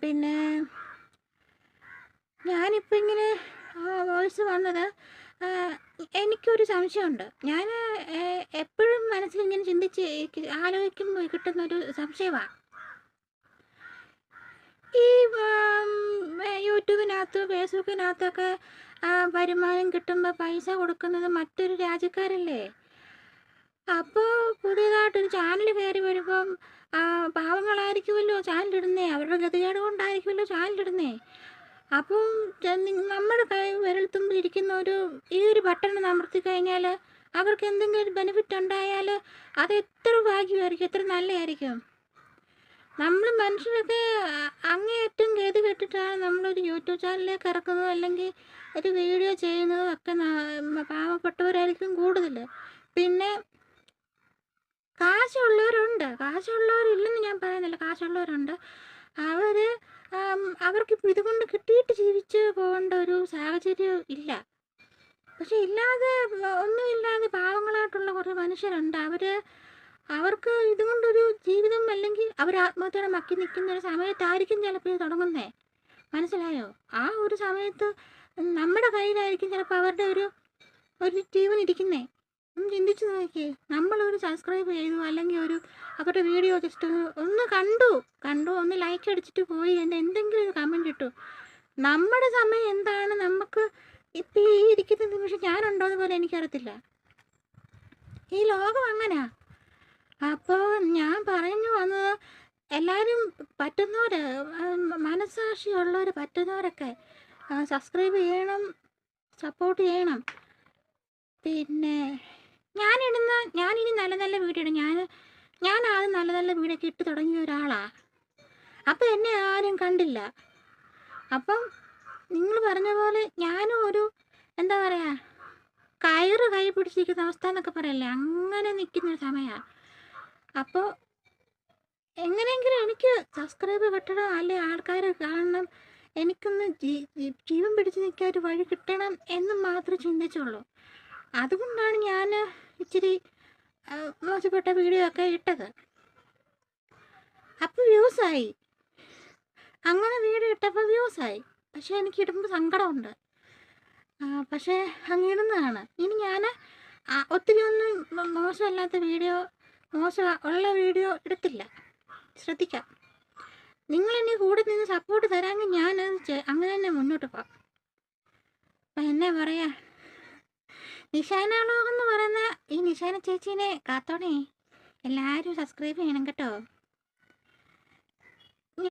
പിന്നെ ഞാനിപ്പോൾ ഇങ്ങനെ വോയിസ് വന്നത്, എനിക്കൊരു സംശയമുണ്ട്. ഞാൻ എപ്പോഴും മനസ്സിലിങ്ങനെ ചിന്തിച്ച് ആലോചിക്കുമ്പോൾ കിട്ടുന്നൊരു സംശയമാണ്. ഈ യൂട്യൂബിനകത്ത് ഫേസ്ബുക്കിനകത്തൊക്കെ വരുമാനം കിട്ടുമ്പോൾ പൈസ കൊടുക്കുന്നത് മറ്റൊരു രാജ്യക്കാരല്ലേ? അപ്പോൾ പുതിയതായിട്ടൊരു ചാനൽ കയറി വരുമ്പം പാവങ്ങളായിരിക്കുമല്ലോ ചാനലിടുന്നേ, അവരുടെ ഗതികേട് കൊണ്ടായിരിക്കുമല്ലോ ചാനലിടുന്നേ. അപ്പം നമ്മുടെ വിരൽത്തുമ്പിൽ ഇരിക്കുന്ന ഈ ഒരു ബട്ടൺ അമർത്തി കഴിഞ്ഞാൽ അവർക്ക് എന്തെങ്കിലും ഒരു ബെനിഫിറ്റ് ഉണ്ടായാൽ അത് എത്ര ഭാഗ്യമായിരിക്കും, എത്ര നല്ലതായിരിക്കും. നമ്മൾ മനുഷ്യരൊക്കെ അങ്ങേയറ്റം ഗതി കെട്ടിട്ടാണ് നമ്മളൊരു യൂട്യൂബ് ചാനലിലേക്ക് ഇറക്കുന്നതും അല്ലെങ്കിൽ ഒരു വീഡിയോ ചെയ്യുന്നതും ഒക്കെ പാവപ്പെട്ടവരായിരിക്കും കൂടുതൽ. പിന്നെ കാശുള്ളവരില്ലെന്ന് ഞാൻ പറയുന്നില്ല, കാശുള്ളവരുണ്ട്. അവർക്കിപ്പോൾ ഇതുകൊണ്ട് കിട്ടിയിട്ട് ജീവിച്ച് പോകേണ്ട ഒരു സാഹചര്യം ഇല്ല. പക്ഷെ ഒന്നുമില്ലാതെ പാവങ്ങളായിട്ടുള്ള കുറേ മനുഷ്യരുണ്ട്. അവർക്ക് ഇതുകൊണ്ടൊരു ജീവിതം, അല്ലെങ്കിൽ അവർ ആത്മഹത്യയുടെ മക്കി നിൽക്കുന്ന ഒരു സമയത്തായിരിക്കും ചിലപ്പോൾ ഇത് തുടങ്ങുന്നേ. മനസ്സിലായോ? ആ ഒരു സമയത്ത് നമ്മുടെ കയ്യിലായിരിക്കും ചിലപ്പോൾ അവരുടെ ഒരു ജീവൻ ഇരിക്കുന്നേ. ചിന്തിച്ച് നോക്കിയേ. നമ്മളൊരു സബ്സ്ക്രൈബ് ചെയ്തു, അല്ലെങ്കിൽ അവരുടെ വീഡിയോ ജസ്റ്റ് ഒന്ന് കണ്ടു, ഒന്ന് ലൈക്ക് അടിച്ചിട്ട് പോയി, എന്തെങ്കിലും ഒരു കമൻറ്റ് ഇട്ടു. നമ്മുടെ സമയം എന്താണ്, നമുക്ക് ഇപ്പം ഈ ഇരിക്കുന്ന നിമിഷം ഞാനുണ്ടോ അതുപോലെ എനിക്കറിയത്തില്ല. ഈ ലോകം അങ്ങനെയാ. അപ്പോൾ ഞാൻ പറഞ്ഞു വന്നത്, എല്ലാവരും മനസ്സാക്ഷിയുള്ളവർ പറ്റുന്നവരൊക്കെ സബ്സ്ക്രൈബ് ചെയ്യണം, സപ്പോർട്ട് ചെയ്യണം. പിന്നെ ഞാനിനി നല്ല നല്ല വീഡിയോ ഇടും. ഞാൻ ആദ്യം നല്ല നല്ല വീഡിയോ ഒക്കെ ഇട്ട് തുടങ്ങിയ ഒരാളാണ്. അപ്പം എന്നെ ആരും കണ്ടില്ല. അപ്പം നിങ്ങൾ പറഞ്ഞ പോലെ ഞാനും എന്താ പറയുക, കയറ് കൈ പിടിച്ചിരിക്കുന്ന അവസ്ഥ എന്നൊക്കെ പറയല്ലേ, അങ്ങനെ നിൽക്കുന്നൊരു സമയമാണ്. അപ്പോൾ എങ്ങനെയെങ്കിലും എനിക്ക് സബ്സ്ക്രൈബ് കിട്ടണം, അല്ലെങ്കിൽ ആൾക്കാർ കാണണം, എനിക്കൊന്ന് ജീവൻ പിടിച്ച് നിൽക്കാൻ ഒരു വഴി കിട്ടണം എന്ന് മാത്രമേ ചിന്തിച്ചുള്ളൂ. അതുകൊണ്ടാണ് ഞാൻ ഇച്ചിരി മോശപ്പെട്ട വീഡിയോ ഒക്കെ ഇട്ടത്. അപ്പോൾ വ്യൂസായി, അങ്ങനെ വീഡിയോ ഇട്ടപ്പോൾ വ്യൂസായി. പക്ഷേ എനിക്ക് ഇടുമ്പോൾ സങ്കടമുണ്ട്. പക്ഷേ അങ്ങിടുന്നതാണ്. ഇനി ഞാൻ ഒത്തിരി ഒന്നും മോശമല്ലാത്ത വീഡിയോ, ഉള്ള വീഡിയോ എടുത്തില്ല. ശ്രദ്ധിക്കാം. നിങ്ങളെന്നെ കൂടെ നിന്ന് സപ്പോർട്ട് തരാമെങ്കിൽ ഞാനത് അങ്ങനെ തന്നെ മുന്നോട്ട് പോകാം. അപ്പം എന്നാ പറയാ, നിഷാന വ്ലോഗ് എന്ന് പറയുന്ന ഈ നിഷാന ചേച്ചീനെ കാത്തോണേ. എല്ലാവരും സബ്സ്ക്രൈബ് ചെയ്യണം കേട്ടോ.